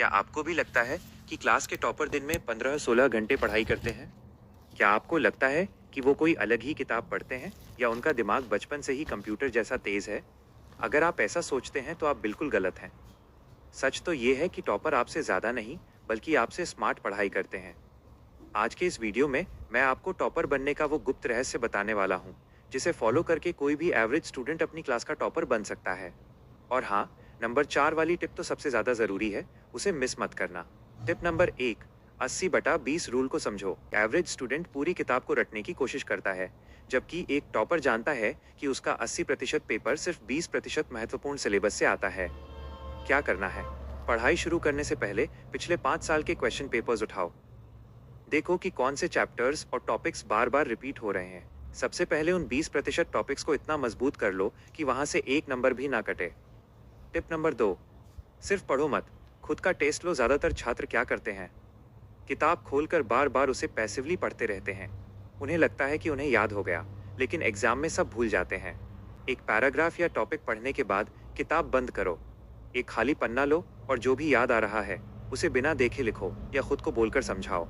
क्या आपको भी लगता है कि क्लास के टॉपर दिन में 15-16 घंटे पढ़ाई करते हैं? क्या आपको लगता है कि वो कोई अलग ही किताब पढ़ते हैं या उनका दिमाग बचपन से ही कंप्यूटर जैसा तेज है? अगर आप ऐसा सोचते हैं तो आप बिल्कुल गलत हैं। सच तो ये है कि टॉपर आपसे ज़्यादा नहीं, बल्कि आपसे स्मार्ट पढ़ाई करते हैं। आज के इस वीडियो में मैं आपको टॉपर बनने का वो गुप्त रहस्य बताने वाला हूँ, जिसे फॉलो करके कोई भी एवरेज स्टूडेंट अपनी क्लास का टॉपर बन सकता है। और हाँ, नंबर 4 वाली टिप तो सबसे ज़्यादा ज़रूरी है, उसे मिस मत करना। टिप नंबर 1, 80/20 रूल को समझो। एवरेज स्टूडेंट पूरी किताब को रटने की कोशिश करता है, जबकि एक टॉपर जानता है कि उसका 80% पेपर सिर्फ 20% महत्वपूर्ण सिलेबस से आता है। क्या करना है? पढ़ाई शुरू करने से पहले पिछले 5 साल के क्वेश्चन पेपर्स उठाओ। देखो कि कौन से चैप्टर्स और टॉपिक्स बार बार रिपीट हो रहे हैं। सबसे पहले उन 20% टॉपिक्स को इतना मजबूत कर लो कि वहां से एक नंबर भी ना कटे। टिप नंबर 2, सिर्फ पढ़ो मत, खुद का टेस्ट लो। ज़्यादातर छात्र क्या करते हैं? किताब खोलकर बार बार उसे पैसिवली पढ़ते रहते हैं। उन्हें लगता है कि उन्हें याद हो गया, लेकिन एग्जाम में सब भूल जाते हैं। एक पैराग्राफ या टॉपिक पढ़ने के बाद किताब बंद करो, एक खाली पन्ना लो और जो भी याद आ रहा है उसे बिना देखे लिखो या खुद को बोलकर समझाओ।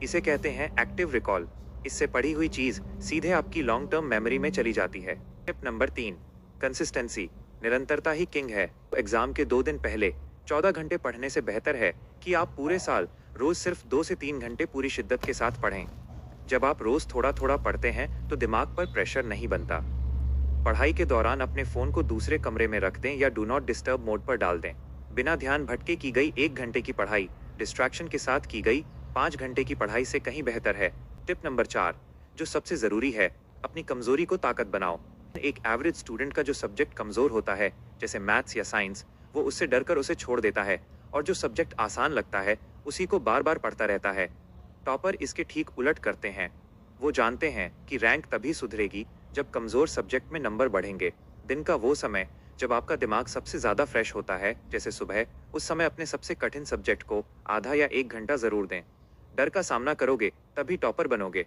इसे कहते हैं एक्टिव रिकॉल। इससे पढ़ी हुई चीज सीधे आपकी लॉन्ग टर्म मेमोरी में चली जाती है। Tip number 3, consistency. निरंतरता ही किंग है। एग्जाम के 2 दिन पहले 14 घंटे पढ़ने से बेहतर है कि आप पूरे साल रोज सिर्फ 2 से 3 घंटे पूरी शिद्दत के साथ पढ़ें। जब आप रोज थोड़ा थोड़ा पढ़ते हैं तो दिमाग पर प्रेशर नहीं बनता। पढ़ाई के दौरान अपने फोन को दूसरे कमरे में रख दें या डू नॉट डिस्टर्ब मोड पर डाल दें। बिना ध्यान भटके की गई 1 घंटे की पढ़ाई डिस्ट्रैक्शन के साथ की गई 5 घंटे की पढ़ाई से कहीं बेहतर है। टिप नंबर 4, जो सबसे जरूरी है, अपनी कमजोरी को ताकत बनाओ। एक एवरेज स्टूडेंट का जो सब्जेक्ट कमजोर होता है, जैसे मैथ्स या साइंस, वो उससे डरकर उसे छोड़ देता है, और जो सब्जेक्ट आसान लगता है उसी को बार बार पढ़ता रहता है। टॉपर इसके ठीक उलट करते हैं। वो जानते हैं कि रैंक तभी सुधरेगी जब कमजोर सब्जेक्ट में नंबर बढ़ेंगे। दिन का वो समय जब आपका दिमाग सबसे ज्यादा फ्रेश होता है, जैसे सुबह, उस समय अपने सबसे कठिन सब्जेक्ट को आधा या 1 घंटा जरूर दें। डर का सामना करोगे तभी टॉपर बनोगे।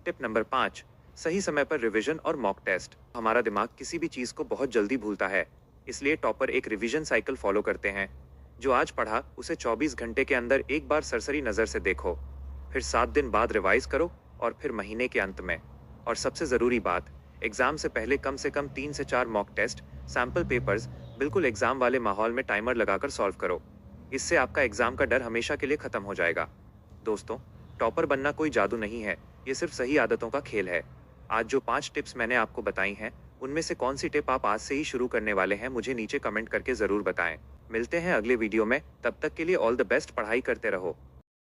टिप नंबर 5, सही समय पर रिवीजन और मॉक टेस्ट। हमारा दिमाग किसी भी चीज को बहुत जल्दी भूलता है, इसलिए टॉपर एक रिवीजन साइकिल फॉलो करते हैं। जो आज पढ़ा उसे 24 घंटे के अंदर एक बार सरसरी नजर से देखो, फिर 7 दिन बाद रिवाइज करो और फिर महीने के अंत में। और सबसे जरूरी बात, एग्जाम से पहले कम से कम 3 से 4 मॉक टेस्ट, सैंपल पेपर्स बिल्कुल एग्जाम वाले माहौल में टाइमर लगाकर सॉल्व करो। इससे आपका एग्जाम का डर हमेशा के लिए खत्म हो जाएगा। दोस्तों, टॉपर बनना कोई जादू नहीं है, ये सिर्फ सही आदतों का खेल है। आज जो 5 टिप्स मैंने आपको बताई हैं, उनमें से कौन सी टिप आप आज से ही शुरू करने वाले हैं, मुझे नीचे कमेंट करके जरूर बताएं। मिलते हैं अगले वीडियो में, तब तक के लिए ऑल द बेस्ट। पढ़ाई करते रहो।